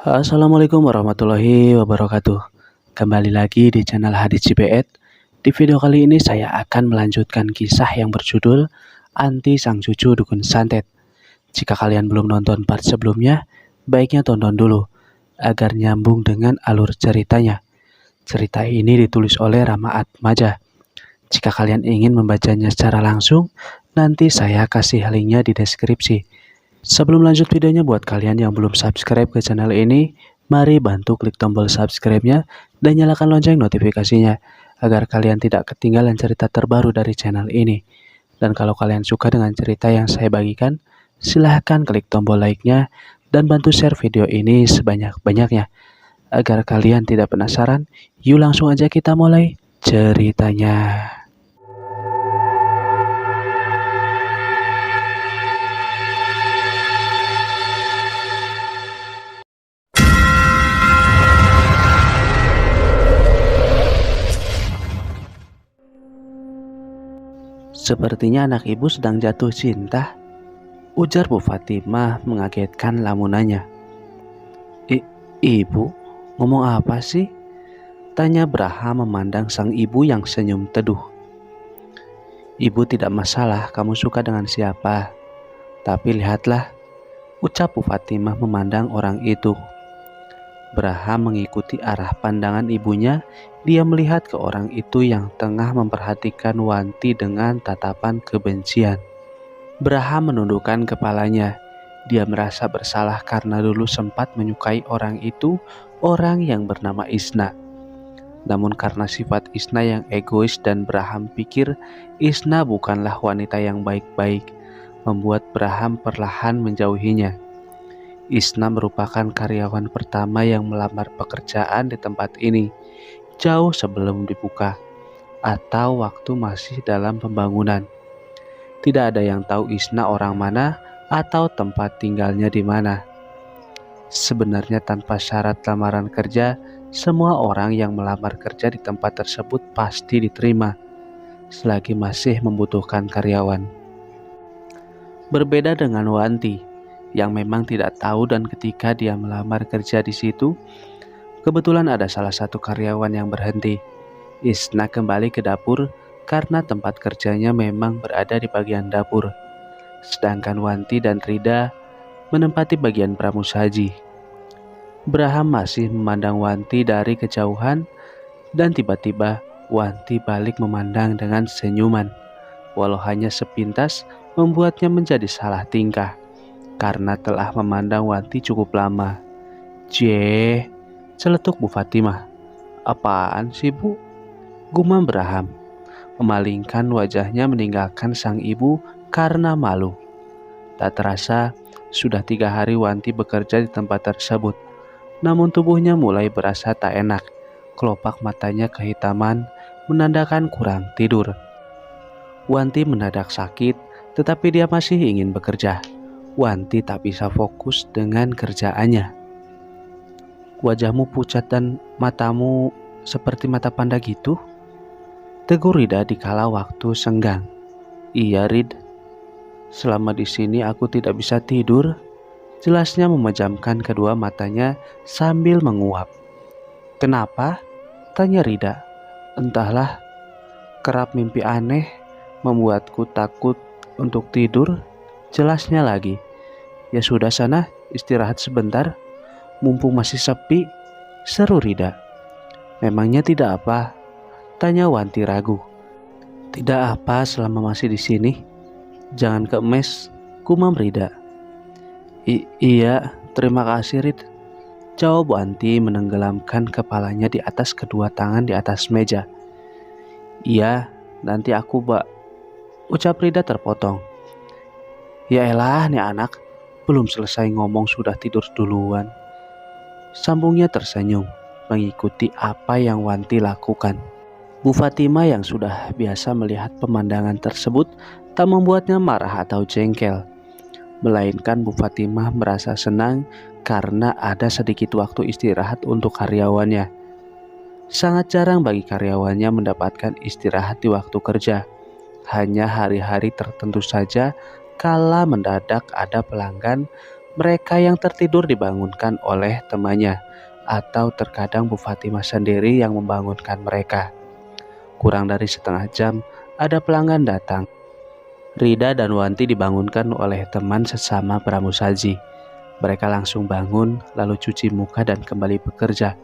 Assalamualaikum warahmatullahi wabarakatuh. Kembali lagi di channel Hadits Cibeet. Di video kali ini saya akan melanjutkan kisah yang berjudul Anti Sang Cucu Dukun Santet. Jika kalian belum nonton part sebelumnya, baiknya tonton dulu agar nyambung dengan alur ceritanya. Cerita ini ditulis oleh Rama Atmaja. Jika kalian ingin membacanya secara langsung, nanti saya kasih linknya di deskripsi. Sebelum lanjut videonya, buat kalian yang belum subscribe ke channel ini, mari bantu klik tombol subscribe-nya dan nyalakan lonceng notifikasinya agar kalian tidak ketinggalan cerita terbaru dari channel ini. Dan kalau kalian suka dengan cerita yang saya bagikan, silahkan klik tombol like-nya dan bantu share video ini sebanyak-banyaknya. Agar kalian tidak penasaran, yuk langsung aja kita mulai ceritanya. Sepertinya anak ibu sedang jatuh cinta, ujar Bu Fatimah mengagetkan lamunannya. Ibu, ngomong apa sih? Tanya Braha memandang sang ibu yang senyum teduh. Ibu tidak masalah kamu suka dengan siapa, tapi lihatlah, ucap Bu Fatimah memandang orang itu. Braha mengikuti arah pandangan ibunya. Dia melihat ke orang itu yang tengah memperhatikan Wanti dengan tatapan kebencian. Braha menundukkan kepalanya. Dia merasa bersalah karena dulu sempat menyukai orang itu, orang yang bernama Isna. Namun karena sifat Isna yang egois dan Braham pikir Isna bukanlah wanita yang baik-baik, membuat Braham perlahan menjauhinya. Isna merupakan karyawan pertama yang melamar pekerjaan di tempat ini, jauh sebelum dibuka, atau waktu masih dalam pembangunan. Tidak ada yang tahu Isna orang mana atau tempat tinggalnya di mana. Sebenarnya tanpa syarat lamaran kerja, semua orang yang melamar kerja di tempat tersebut pasti diterima, selagi masih membutuhkan karyawan. Berbeda dengan Wanti, yang memang tidak tahu dan ketika dia melamar kerja di situ, kebetulan ada salah satu karyawan yang berhenti. Isna kembali ke dapur karena tempat kerjanya memang berada di bagian dapur. Sedangkan Wanti dan Rida menempati bagian pramusaji. Braham masih memandang Wanti dari kejauhan dan tiba-tiba Wanti balik memandang dengan senyuman. Walau hanya sepintas membuatnya menjadi salah tingkah karena telah memandang Wanti cukup lama. Jeh, celetuk Bu Fatimah. Apaan sih Bu? Gumam Braham, memalingkan wajahnya meninggalkan sang ibu karena malu. Tak terasa, sudah 3 hari Wanti bekerja di tempat tersebut. Namun tubuhnya mulai berasa tak enak. Kelopak matanya kehitaman, menandakan kurang tidur. Wanti mendadak sakit, tetapi dia masih ingin bekerja. Wanti tak bisa fokus dengan kerjaannya. Wajahmu pucat dan matamu seperti mata panda gitu? Tegur Rida dikala waktu senggang. Iya Rid, selama di sini aku tidak bisa tidur. Jelasnya memejamkan kedua matanya sambil menguap. Kenapa? Tanya Rida. Entahlah, kerap mimpi aneh membuatku takut untuk tidur. Jelasnya lagi. Ya sudah sana, istirahat sebentar. Mumpung masih sepi, seru Rida. Memangnya tidak apa? Tanya Wanti ragu. Tidak apa selama masih di sini. Jangan ke mes, gumam Rida. Iya, terima kasih Rid. Jawab Wanti menenggelamkan kepalanya di atas kedua tangan di atas meja. Iya, nanti aku ucap Rida terpotong. Ya elah nih anak, belum selesai ngomong sudah tidur duluan. Sambungnya tersenyum, mengikuti apa yang Wanti lakukan. Bu Fatimah yang sudah biasa melihat pemandangan tersebut tak membuatnya marah atau jengkel. Melainkan Bu Fatimah merasa senang karena ada sedikit waktu istirahat untuk karyawannya. Sangat jarang bagi karyawannya mendapatkan istirahat di waktu kerja. Hanya hari-hari tertentu saja kala mendadak ada pelanggan Mereka yang tertidur dibangunkan oleh temannya, atau terkadang Bu Fatimah sendiri yang membangunkan mereka. Kurang dari setengah jam, ada pelanggan datang. Rida dan Wanti dibangunkan oleh teman sesama pramusaji. Mereka langsung bangun, lalu cuci muka dan kembali bekerja.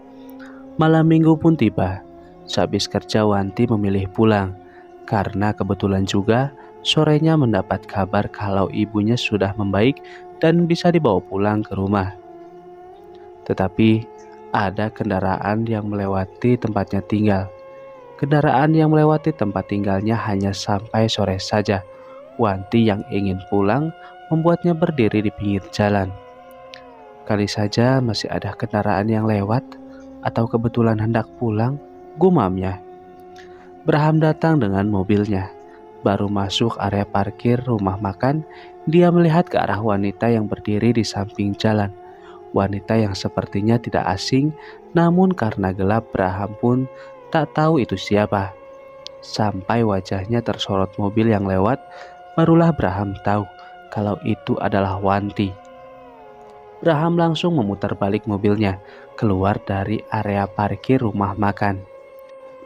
Malam minggu pun tiba. Sehabis kerja Wanti memilih pulang, karena kebetulan juga sorenya mendapat kabar kalau ibunya sudah membaik dan bisa dibawa pulang ke rumah. Tetapi ada kendaraan yang melewati tempatnya tinggal. Kendaraan yang melewati tempat tinggalnya hanya sampai sore saja. Wanti yang ingin pulang membuatnya berdiri di pinggir jalan. Kali saja masih ada kendaraan yang lewat, atau kebetulan hendak pulang, gumamnya. Braham datang dengan mobilnya. Baru masuk area parkir rumah makan, dia melihat ke arah wanita yang berdiri di samping jalan. Wanita yang sepertinya tidak asing, namun karena gelap Braham pun tak tahu itu siapa. Sampai wajahnya tersorot mobil yang lewat, barulah Braham tahu kalau itu adalah Wanti. Braham langsung memutar balik mobilnya, keluar dari area parkir rumah makan.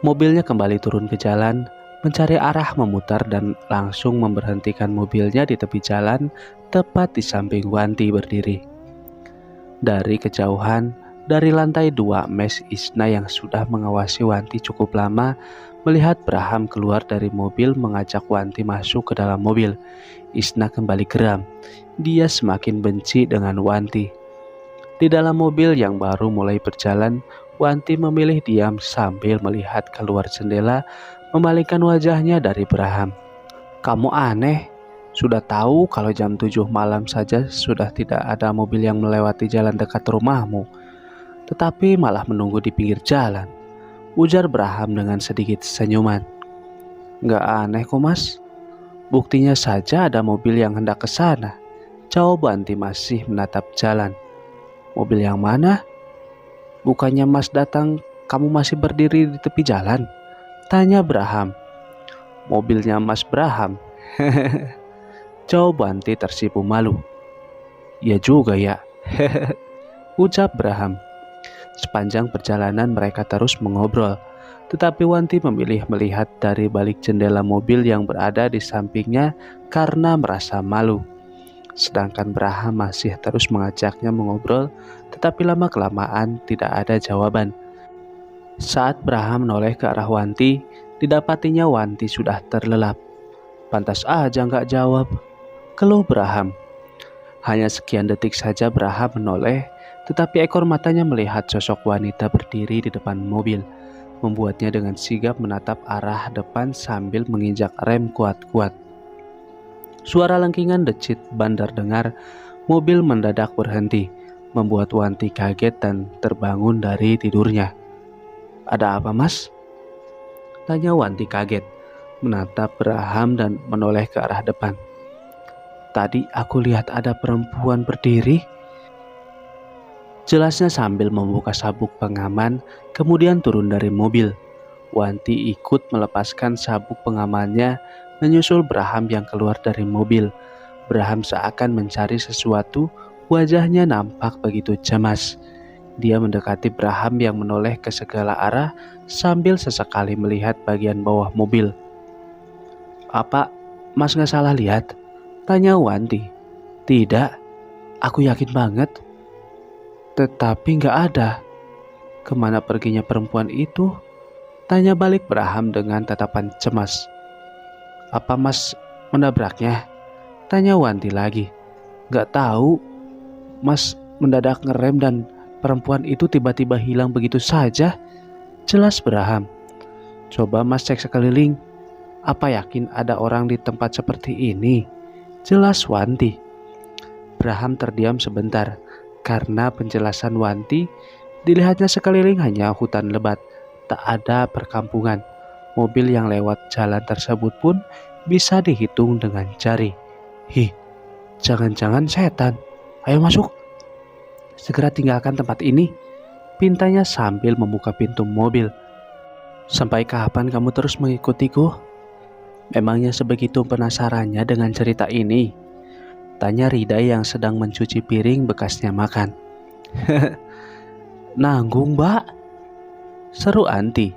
Mobilnya kembali turun ke jalan, mencari arah memutar dan langsung memberhentikan mobilnya di tepi jalan, tepat di samping Wanti berdiri. Dari kejauhan, dari lantai 2, Mes Isna yang sudah mengawasi Wanti cukup lama, melihat Braham keluar dari mobil mengajak Wanti masuk ke dalam mobil. Isna kembali geram. Dia semakin benci dengan Wanti. Di dalam mobil yang baru mulai berjalan, Wanti memilih diam sambil melihat keluar jendela, memalingkan wajahnya dari Braham. "Kamu aneh, sudah tahu kalau jam 7 malam saja sudah tidak ada mobil yang melewati jalan dekat rumahmu, tetapi malah menunggu di pinggir jalan," ujar Braham dengan sedikit senyuman. "Nggak aneh kok mas, buktinya saja ada mobil yang hendak ke sana," jawab Wanti masih menatap jalan. "Mobil yang mana? Bukannya mas datang, kamu masih berdiri di tepi jalan?" tanya Braham. "Mobilnya Mas Braham," jawab Wanti tersipu malu. "Ya juga ya," ucap Braham. Sepanjang perjalanan mereka terus mengobrol, tetapi Wanti memilih melihat dari balik jendela mobil yang berada di sampingnya karena merasa malu. Sedangkan Braham masih terus mengajaknya mengobrol, tetapi lama-kelamaan tidak ada jawaban. Saat Braham menoleh ke arah Wanti, didapatinya Wanti sudah terlelap. "Pantas aja nggak jawab," keluh Braham. Hanya sekian detik saja Braham menoleh, tetapi ekor matanya melihat sosok wanita berdiri di depan mobil, membuatnya dengan sigap menatap arah depan sambil menginjak rem kuat-kuat. Suara lengkingan decit ban terdengar, mobil mendadak berhenti, membuat Wanti kaget dan terbangun dari tidurnya. "Ada apa mas?" tanya Wanti kaget, menatap Braham dan menoleh ke arah depan. "Tadi aku lihat ada perempuan berdiri," jelasnya sambil membuka sabuk pengaman, kemudian turun dari mobil. Wanti ikut melepaskan sabuk pengamannya, menyusul Braham yang keluar dari mobil. Braham seakan mencari sesuatu, wajahnya nampak begitu cemas. Dia mendekati Braham yang menoleh ke segala arah sambil sesekali melihat bagian bawah mobil. "Apa mas nggak salah lihat?" tanya Wanti. "Tidak, aku yakin banget. Tetapi nggak ada. Kemana perginya perempuan itu?" tanya balik Braham dengan tatapan cemas. "Apa mas menabraknya?" tanya Wanti lagi. "Nggak tahu, mas mendadak ngerem dan perempuan itu tiba-tiba hilang begitu saja," jelas Braham. "Coba mas cek sekeliling. Apa yakin ada orang di tempat seperti ini?" jelas Wanti. Braham terdiam sebentar. Karena penjelasan Wanti, dilihatnya sekeliling hanya hutan lebat, tak ada perkampungan. Mobil yang lewat jalan tersebut pun bisa dihitung dengan jari. "Hi, jangan-jangan setan. Ayo masuk. Segera tinggalkan tempat ini," pintanya sambil membuka pintu mobil. "Sampai kapan kamu terus mengikutiku? Memangnya sebegitu penasarannya dengan cerita ini?" Tanya Rida yang sedang mencuci piring bekasnya makan. Nanggung, Mbak, seru Anti.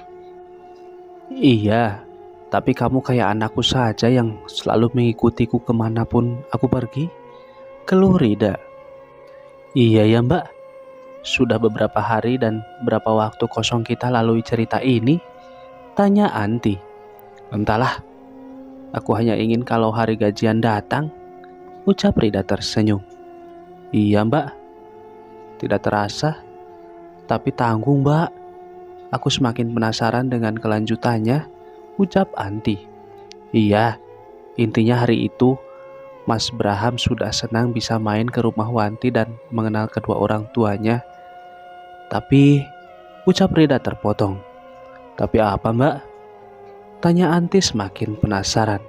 Iya, tapi kamu kayak anakku saja yang selalu mengikutiku kemanapun aku pergi, keluh Rida. Iya ya Mbak, sudah beberapa hari dan berapa waktu kosong kita lalui cerita ini, tanya Anti. Entahlah, aku hanya ingin kalau hari gajian datang, ucap Rida tersenyum. Iya Mbak, tidak terasa, tapi tanggung Mbak. Aku semakin penasaran dengan kelanjutannya, ucap Anti. Iya, intinya hari itu Mas Braham sudah senang bisa main ke rumah Wanti dan mengenal kedua orang tuanya. Tapi, ucap Rida terpotong. Tapi apa Mbak? Tanya Anti semakin penasaran.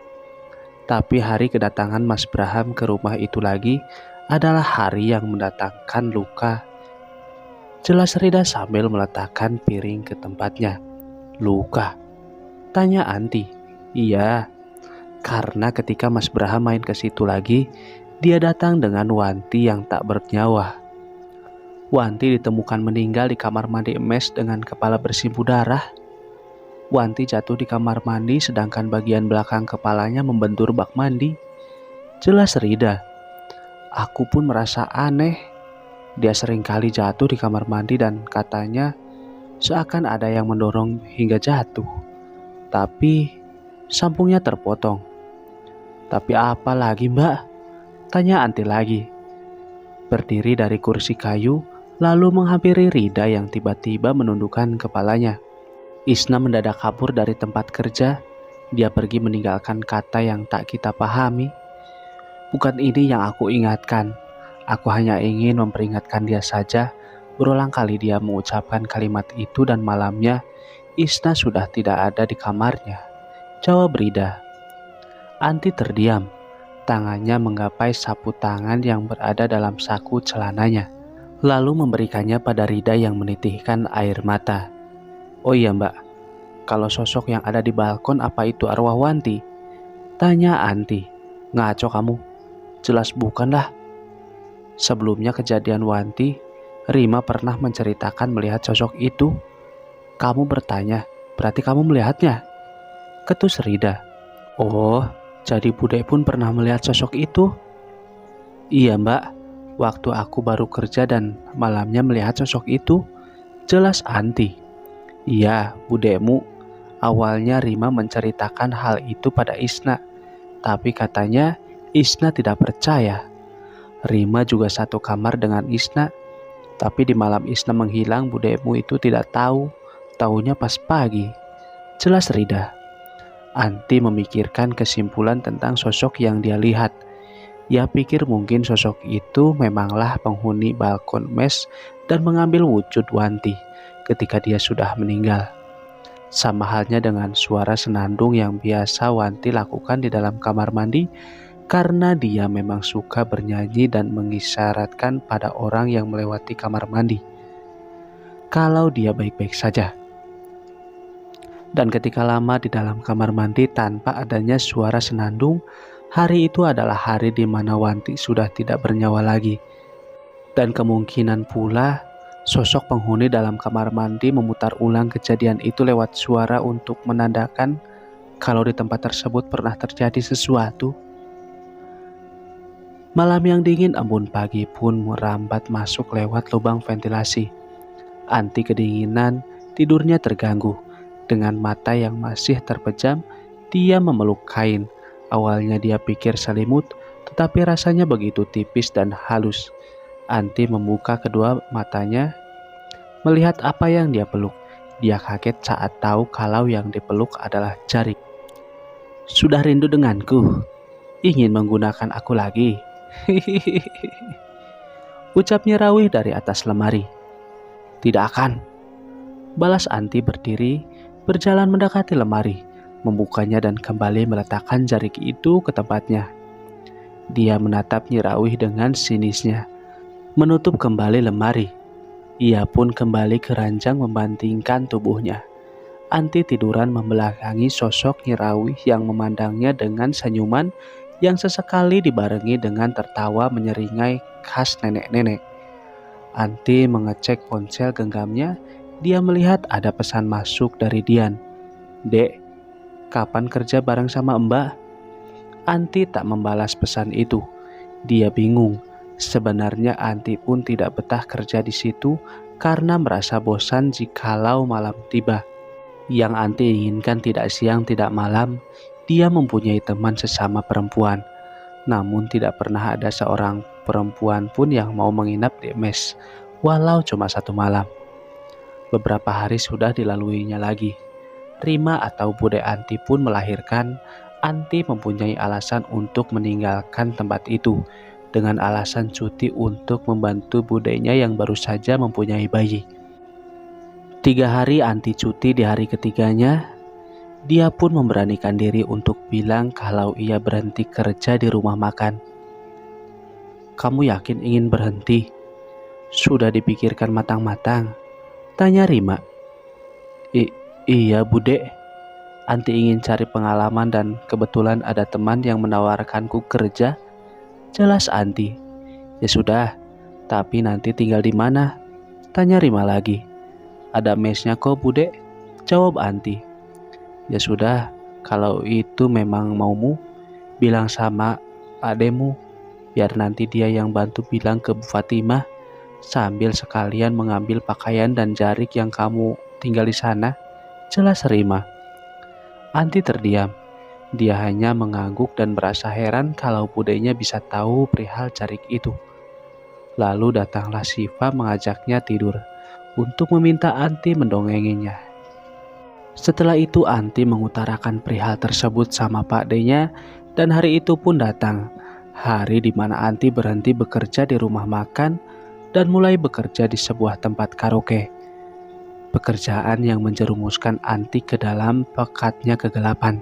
Tapi hari kedatangan Mas Braham ke rumah itu lagi adalah hari yang mendatangkan luka. Jelas Rida sambil meletakkan piring ke tempatnya. Luka? Tanya Anti. Iya, karena ketika Mas Braham main ke situ lagi, dia datang dengan Wanti yang tak bernyawa. Wanti ditemukan meninggal di kamar mandi mes dengan kepala bersimbah darah. Wanti jatuh di kamar mandi sedangkan bagian belakang kepalanya membentur bak mandi. Jelas Rida. Aku pun merasa aneh. Dia sering kali jatuh di kamar mandi dan katanya seakan ada yang mendorong hingga jatuh. Tapi sambungnya terpotong. Tapi apa lagi Mbak? Tanya Anti lagi. Berdiri dari kursi kayu lalu menghampiri Rida yang tiba-tiba menundukkan kepalanya. Isna mendadak kabur dari tempat kerja. Dia pergi meninggalkan kata yang tak kita pahami. Bukan ini yang aku ingatkan. Aku hanya ingin memperingatkan dia saja. Berulang kali dia mengucapkan kalimat itu dan malamnya Isna sudah tidak ada di kamarnya. Jawab Rida. Anti terdiam. Tangannya menggapai sapu tangan yang berada dalam saku celananya. Lalu memberikannya pada Rida yang menitihkan air mata. Oh iya Mbak, kalau sosok yang ada di balkon apa itu arwah Wanti? Tanya Anti. Ngaco kamu. Jelas bukanlah. Sebelumnya kejadian Wanti, Rima pernah menceritakan melihat sosok itu. Kamu bertanya, berarti kamu melihatnya? Ketus Rida. Oh, jadi Bude pun pernah melihat sosok itu? Iya Mbak, waktu aku baru kerja dan malamnya melihat sosok itu. Jelas Anti. Iya, budemu. Awalnya Rima menceritakan hal itu pada Isna, tapi katanya Isna tidak percaya. Rima juga satu kamar dengan Isna, tapi di malam Isna menghilang budemu itu tidak tahu, taunya pas pagi. Jelas Rida. Anti memikirkan kesimpulan tentang sosok yang dia lihat. Ia pikir mungkin sosok itu memanglah penghuni balkon mes dan mengambil wujud Wanti ketika dia sudah meninggal. Sama halnya dengan suara senandung yang biasa Wanti lakukan di dalam kamar mandi, karena dia memang suka bernyanyi dan mengisyaratkan pada orang yang melewati kamar mandi kalau dia baik-baik saja. Dan ketika lama di dalam kamar mandi tanpa adanya suara senandung, hari itu adalah hari di mana Wanti sudah tidak bernyawa lagi. Dan kemungkinan pula sosok penghuni dalam kamar mandi memutar ulang kejadian itu lewat suara untuk menandakan kalau di tempat tersebut pernah terjadi sesuatu. Malam yang dingin embun pagi pun merambat masuk lewat lubang ventilasi. Anti kedinginan, tidurnya terganggu. Dengan mata yang masih terpejam, dia memeluk kain. Awalnya dia pikir selimut, tetapi rasanya begitu tipis dan halus. Anti membuka kedua matanya, melihat apa yang dia peluk. Dia kaget saat tahu kalau yang dipeluk adalah Jarik. Sudah rindu denganku? Ingin menggunakan aku lagi? Ucapnya Rawih dari atas lemari. Tidak akan, balas Anti berdiri, berjalan mendekati lemari, membukanya dan kembali meletakkan Jarik itu ke tempatnya. Dia menatap Nyi Rawih dengan sinisnya, menutup kembali lemari. Ia pun kembali ke ranjang membantingkan tubuhnya. Anti tiduran membelakangi sosok Nyi Rawih yang memandangnya dengan senyuman yang sesekali dibarengi dengan tertawa menyeringai khas nenek-nenek. Anti mengecek ponsel genggamnya. Dia melihat ada pesan masuk dari Dian. "Dek, kapan kerja bareng sama Mbak?" Anti tak membalas pesan itu. Dia bingung. Sebenarnya Anti pun tidak betah kerja di situ karena merasa bosan jikalau malam tiba. Yang Anti inginkan tidak siang tidak malam, dia mempunyai teman sesama perempuan. Namun tidak pernah ada seorang perempuan pun yang mau menginap di mes, walau cuma 1 malam. Beberapa hari sudah dilaluinya lagi. Rima atau Bude Anti pun melahirkan. Anti mempunyai alasan untuk meninggalkan tempat itu dengan alasan cuti untuk membantu budenya yang baru saja mempunyai bayi. 3 hari Anti cuti, di hari ketiganya dia pun memberanikan diri untuk bilang kalau ia berhenti kerja di rumah makan. "Kamu yakin ingin berhenti? Sudah dipikirkan matang-matang?" tanya Rima. Iya Bude, Anti ingin cari pengalaman dan kebetulan ada teman yang menawarkanku kerja," jelas Anti. "Ya sudah, tapi nanti tinggal di mana?" tanya Rima lagi. "Ada mesnya kok Bude," jawab Anti. "Ya sudah, kalau itu memang maumu, bilang sama ademu, biar nanti dia yang bantu bilang ke Bu Fatimah, sambil sekalian mengambil pakaian dan jarik yang kamu tinggal di sana," jelas Rima. Anti terdiam. Dia hanya mengangguk dan merasa heran kalau budenya bisa tahu perihal jarik itu. Lalu datanglah Siva mengajaknya tidur untuk meminta Anti mendongenginya. Setelah itu Anti mengutarakan perihal tersebut sama Pak D-nya dan hari itu pun datang. Hari di mana Anti berhenti bekerja di rumah makan dan mulai bekerja di sebuah tempat karaoke. Pekerjaan yang menjerumuskan Anti ke dalam pekatnya kegelapan,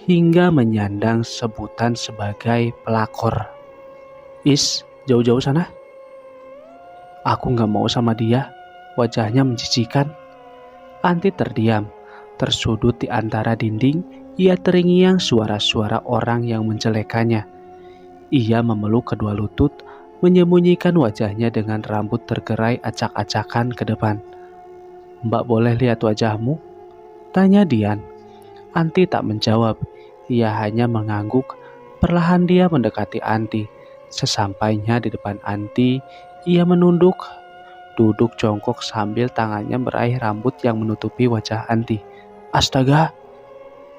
hingga menyandang sebutan sebagai pelakor. "Is, jauh-jauh sana. Aku gak mau sama dia, wajahnya menjijikan." Anti terdiam, tersudut di antara dinding. Ia terngiang suara-suara orang yang menjelekannya. Ia memeluk kedua lutut, menyembunyikan wajahnya dengan rambut tergerai acak-acakan ke depan. "Mbak boleh lihat wajahmu?" tanya Dian. Anti tak menjawab. Ia hanya mengangguk. Perlahan dia mendekati Anti. Sesampainya di depan Anti, ia menunduk, duduk jongkok sambil tangannya meraih rambut yang menutupi wajah Anti. "Astaga,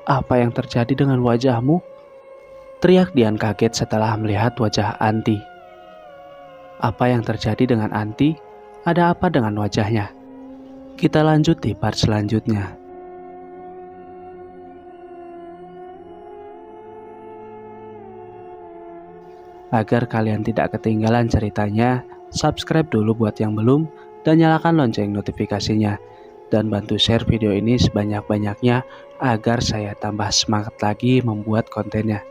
apa yang terjadi dengan wajahmu?" teriak Dian kaget setelah melihat wajah Anti. Apa yang terjadi dengan Anti? Ada apa dengan wajahnya? Kita lanjut di part selanjutnya. Agar kalian tidak ketinggalan ceritanya, subscribe dulu buat yang belum dan nyalakan lonceng notifikasinya. Dan bantu share video ini sebanyak-banyaknya agar saya tambah semangat lagi membuat kontennya.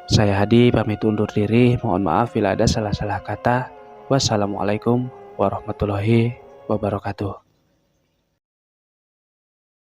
Saya Hadi pamit undur diri, mohon maaf bila ada salah-salah kata. Wassalamualaikum warahmatullahi wabarakatuh.